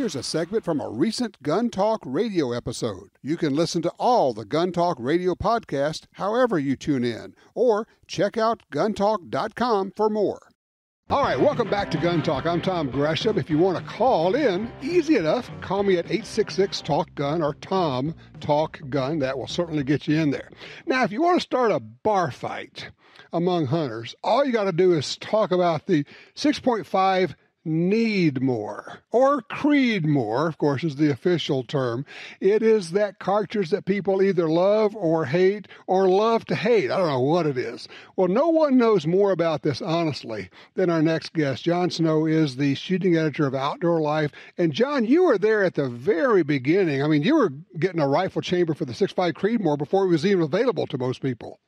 Here's a segment from a recent Gun Talk radio episode. You can listen to all the Gun Talk radio podcasts however you tune in, or check out guntalk.com for more. All right, welcome back to Gun Talk. I'm Tom Gresham. If you want to call in, easy enough. Call me at 866-TALK-GUN or Tom Talk Gun. That will certainly get you in there. Now, if you want to start a bar fight among hunters, all you got to do is talk about the 6.5 Needmoore, or Creedmoor, of course, is the official term. It is that cartridge that people either love or hate, or love to hate. I don't know what it is. Well, no one knows more about this, honestly, than our next guest. John Snow is the shooting editor of Outdoor Life. And John, you were there at the very beginning. I mean, you were getting a rifle chamber for the 6.5 Creedmoor before it was even available to most people.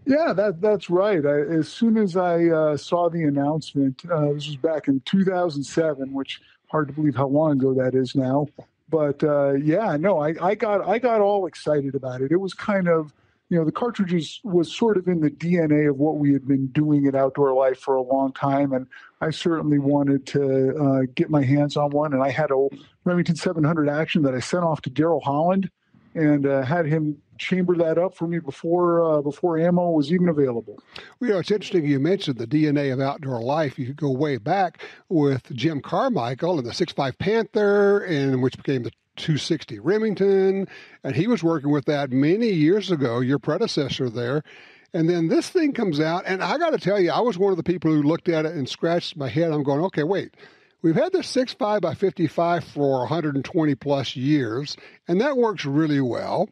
Yeah, that's right. As soon as I saw the announcement, this was back in 2007, which hard to believe how long ago that is now. But I got all excited about it. It was kind of, the cartridges was sort of in the DNA of what we had been doing at Outdoor Life for a long time, and I certainly wanted to get my hands on one. And I had a Remington 700 Action that I sent off to Daryl Holland, and had him chamber that up for me before ammo was even available. Well, it's interesting you mentioned the DNA of Outdoor Life. You could go way back with Jim Carmichael and the 6.5 Panther, and which became the 260 Remington, and he was working with that many years ago, your predecessor there. And then this thing comes out, and I got to tell you, I was one of the people who looked at it and scratched my head. I'm going, okay, wait. We've had this 6.5 by 55 for 120 plus years, and that works really well.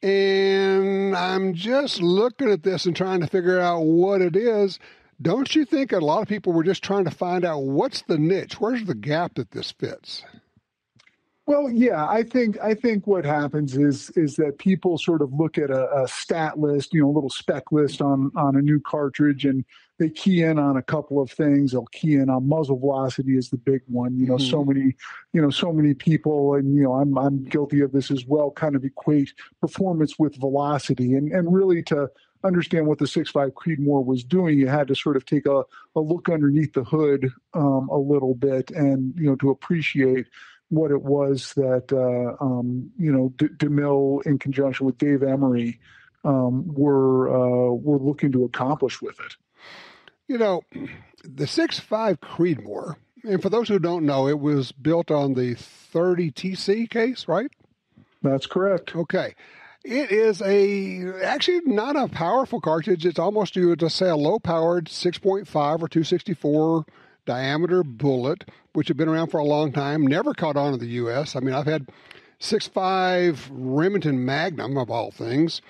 And I'm just looking at this and trying to figure out what it is. Don't you think a lot of people were just trying to find out what's the niche? Where's the gap that this fits? Well, yeah, I think what happens is that people sort of look at a stat list, a little spec list on a new cartridge, and they key in on a couple of things. They'll key in on muzzle velocity is the big one. So many people, and I'm guilty of this as well, kind of equate performance with velocity, and really to understand what the 6.5 Creedmoor was doing, you had to sort of take a look underneath the hood a little bit, and to appreciate what it was that DeMille in conjunction with Dave Emery were looking to accomplish with it. The 6.5 Creedmoor, and for those who don't know, it was built on the 30 TC case, right? That's correct. Okay. It is actually not a powerful cartridge. It's almost, you would just say, a low-powered 6.5 or 264 diameter bullet, which have been around for a long time, never caught on in the U.S. I mean, I've had 6.5 Remington Magnum, of all things.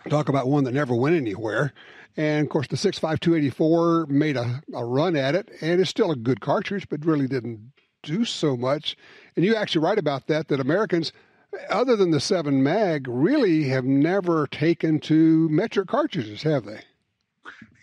Talk about one that never went anywhere. And, of course, the 6.5 284 made a run at it, and it's still a good cartridge, but really didn't do so much. And you actually write about that Americans, other than the 7 mag, really have never taken to metric cartridges, have they?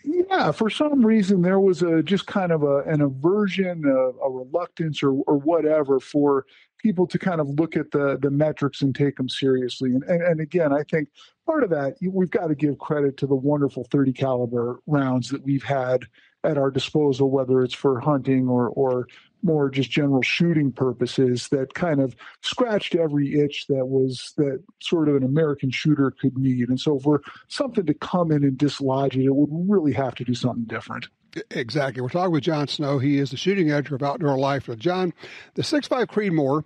Yeah, for some reason there was just kind of an aversion, a reluctance, or whatever for people to kind of look at the metrics and take them seriously. And again, I think part of that, we've got to give credit to the wonderful 30 caliber rounds that we've had at our disposal, whether it's for hunting or more just general shooting purposes, that kind of scratched every itch that sort of an American shooter could need. And so for something to come in and dislodge it, it would really have to do something different. Exactly. We're talking with John Snow. He is the shooting editor of Outdoor Life. John, the 6.5 Creedmoor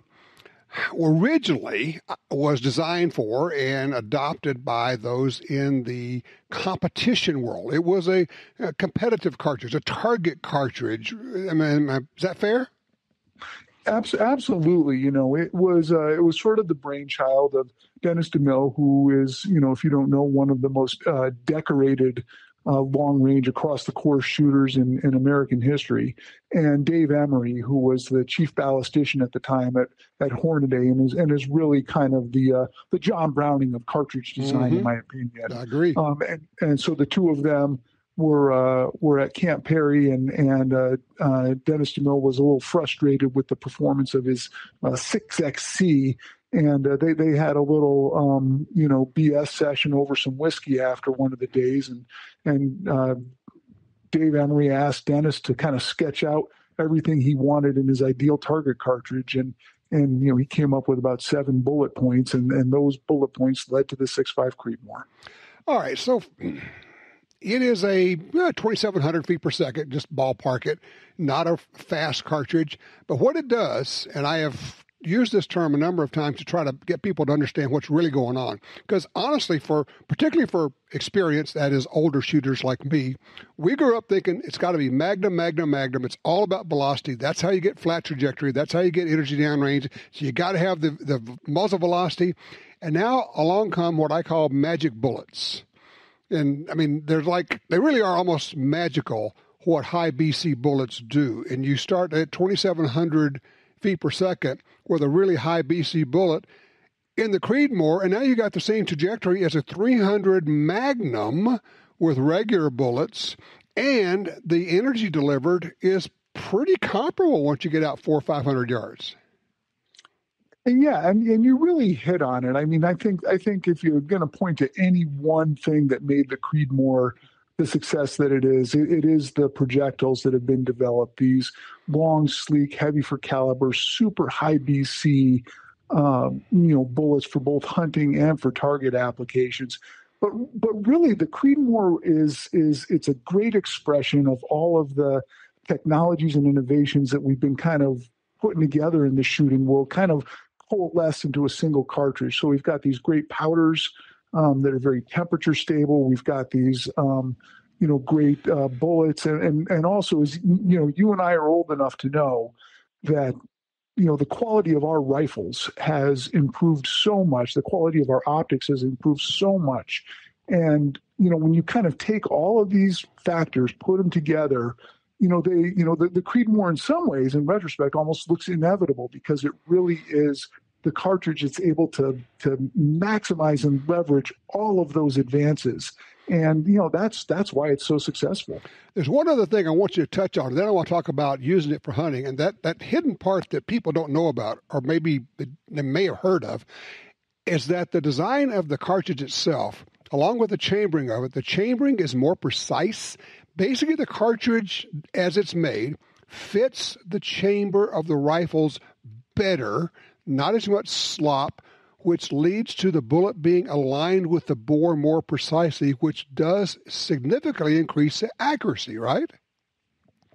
originally was designed for and adopted by those in the competition world. It was a competitive cartridge, a target cartridge. I mean, is that fair? Absolutely. It was sort of the brainchild of Dennis DeMille, who is, if you don't know, one of the most decorated long range across the course shooters in American history, and Dave Emery, who was the chief ballistician at the time at Hornady, and is really kind of the John Browning of cartridge design, in my opinion. I agree. And so the two of them were at Camp Perry, and Dennis DeMille was a little frustrated with the performance of his 6XC. And they had a little, BS session over some whiskey after one of the days. And Dave Emery asked Dennis to kind of sketch out everything he wanted in his ideal target cartridge. And he came up with about 7 bullet points, and those bullet points led to the 6.5 Creedmoor. All right, so it is a 2,700 feet per second, just ballpark it, not a fast cartridge. But what it does, and I have used this term a number of times to try to get people to understand what's really going on. Because honestly, particularly for experience, that is older shooters like me, we grew up thinking it's got to be magnum, magnum, magnum. It's all about velocity. That's how you get flat trajectory. That's how you get energy downrange. So you got to have the muzzle velocity. And now along come what I call magic bullets. And I mean, they really are almost magical what high BC bullets do. And you start at 2,700 feet per second with a really high BC bullet in the Creedmoor, and now you got the same trajectory as a 300 Magnum with regular bullets, and the energy delivered is pretty comparable once you get out 400 or 500 yards. And yeah, and you really hit on it. I mean, I think if you're going to point to any one thing that made the Creedmoor the success that it is the projectiles that have been developed. These long, sleek, heavy for caliber, super high BC, bullets for both hunting and for target applications. But really, the Creedmoor it's a great expression of all of the technologies and innovations that we've been kind of putting together in the shooting world, kind of coalesce into a single cartridge. So we've got these great powders that are very temperature stable. We've got these, great bullets, and also, as you and I are old enough to know that the quality of our rifles has improved so much. The quality of our optics has improved so much, and when you kind of take all of these factors, put them together, the Creedmoor in some ways, in retrospect, almost looks inevitable because it really is the cartridge that's able to maximize and leverage all of those advances. And, that's why it's so successful. There's one other thing I want you to touch on, and then I want to talk about using it for hunting. And that hidden part that people don't know about, or maybe they may have heard of, is that the design of the cartridge itself, along with the chambering of it, the chambering is more precise. Basically, the cartridge, as it's made, fits the chamber of the rifles better, not as much slop, which leads to the bullet being aligned with the bore more precisely, which does significantly increase the accuracy, right?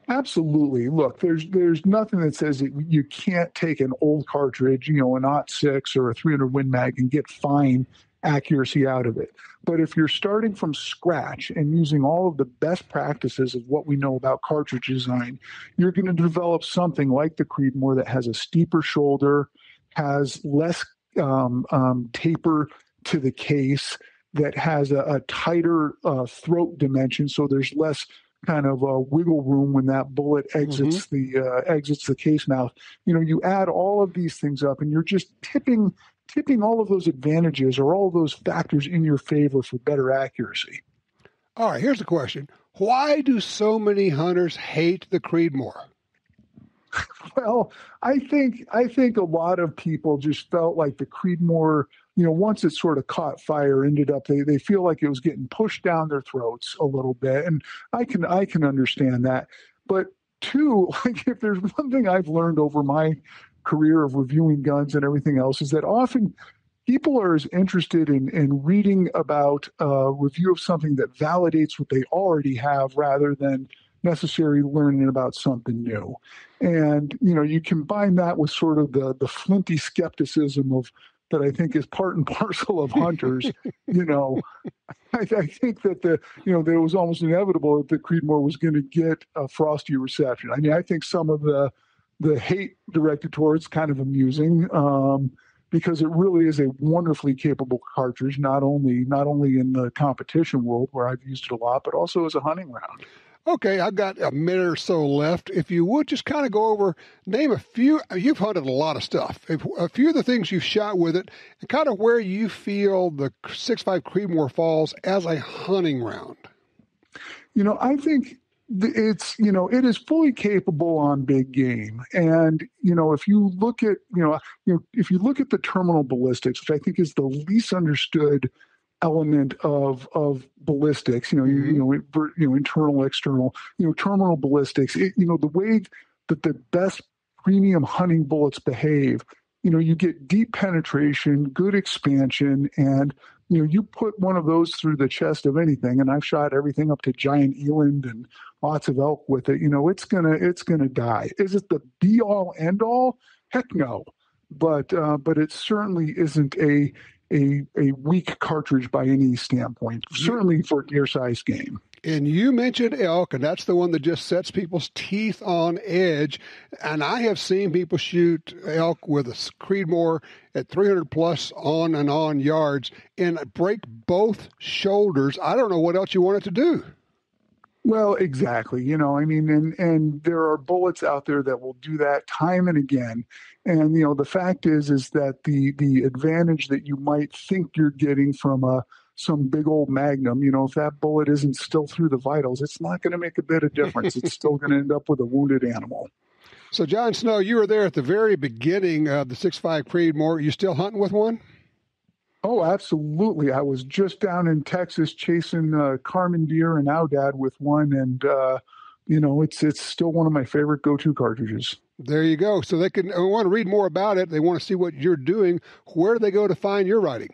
Absolutely. Look, there's nothing that says that you can't take an old cartridge, an .6 or a 300 Win Mag, and get fine accuracy out of it. But if you're starting from scratch and using all of the best practices of what we know about cartridge design, you're going to develop something like the Creedmoor that has a steeper shoulder, has less taper to the case, that has a tighter throat dimension, so there's less kind of wiggle room when that bullet exits the case mouth. You add all of these things up, and you're just tipping all of those advantages or all of those factors in your favor for better accuracy. All right, here's the question: why do so many hunters hate the Creedmoor? Well, I think a lot of people just felt like the Creedmoor, once it sort of caught fire, ended up they feel like it was getting pushed down their throats a little bit, and I can understand that. But two, like, if there's one thing I've learned over my career of reviewing guns and everything else, is that often people are as interested in reading about a review of something that validates what they already have rather than necessarily learning about something new. And, you combine that with sort of the flinty skepticism that I think is part and parcel of hunters. I think that that it was almost inevitable that the Creedmoor was going to get a frosty reception. I mean, I think some of the hate directed towards kind of amusing, because it really is a wonderfully capable cartridge, not only in the competition world where I've used it a lot, but also as a hunting round. Okay, I've got a minute or so left. If you would just kind of go over, name a few, you've hunted a lot of stuff, a few of the things you've shot with it, and kind of where you feel the 6.5 Creedmoor falls as a hunting round. I think it is fully capable on big game. And, if you look at, if you look at the terminal ballistics, which I think is the least understood element of ballistics, internal, external, terminal ballistics, the way that the best premium hunting bullets behave, you get deep penetration, good expansion, and you put one of those through the chest of anything, and I've shot everything up to giant eland and lots of elk with it. It's gonna die. Is it the be all end all? Heck no. But it certainly isn't a weak cartridge by any standpoint. Certainly for deer size game. And you mentioned elk, and that's the one that just sets people's teeth on edge. And I have seen people shoot elk with a Creedmoor at 300 plus on and on yards and break both shoulders. I don't know what else you want it to do. Well, exactly. And there are bullets out there that will do that time and again. And, the fact is that the advantage that you might think you're getting from some big old magnum, if that bullet isn't still through the vitals, it's not going to make a bit of difference. It's still going to end up with a wounded animal. So, John Snow, you were there at the very beginning of the 6.5 Creedmoor. Are you still hunting with one? Oh, absolutely. I was just down in Texas chasing Carmen deer and Aoudad with one, and it's still one of my favorite go-to cartridges. There you go. So they want to read more about it. They want to see what you're doing. Where do they go to find your writing?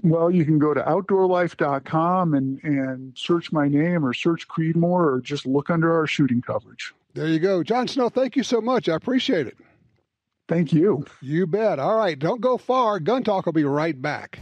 Well, you can go to outdoorlife.com and search my name or search Creedmoor or just look under our shooting coverage. There you go. John Snow, thank you so much. I appreciate it. Thank you. You bet. All right. Don't go far. Gun Talk will be right back.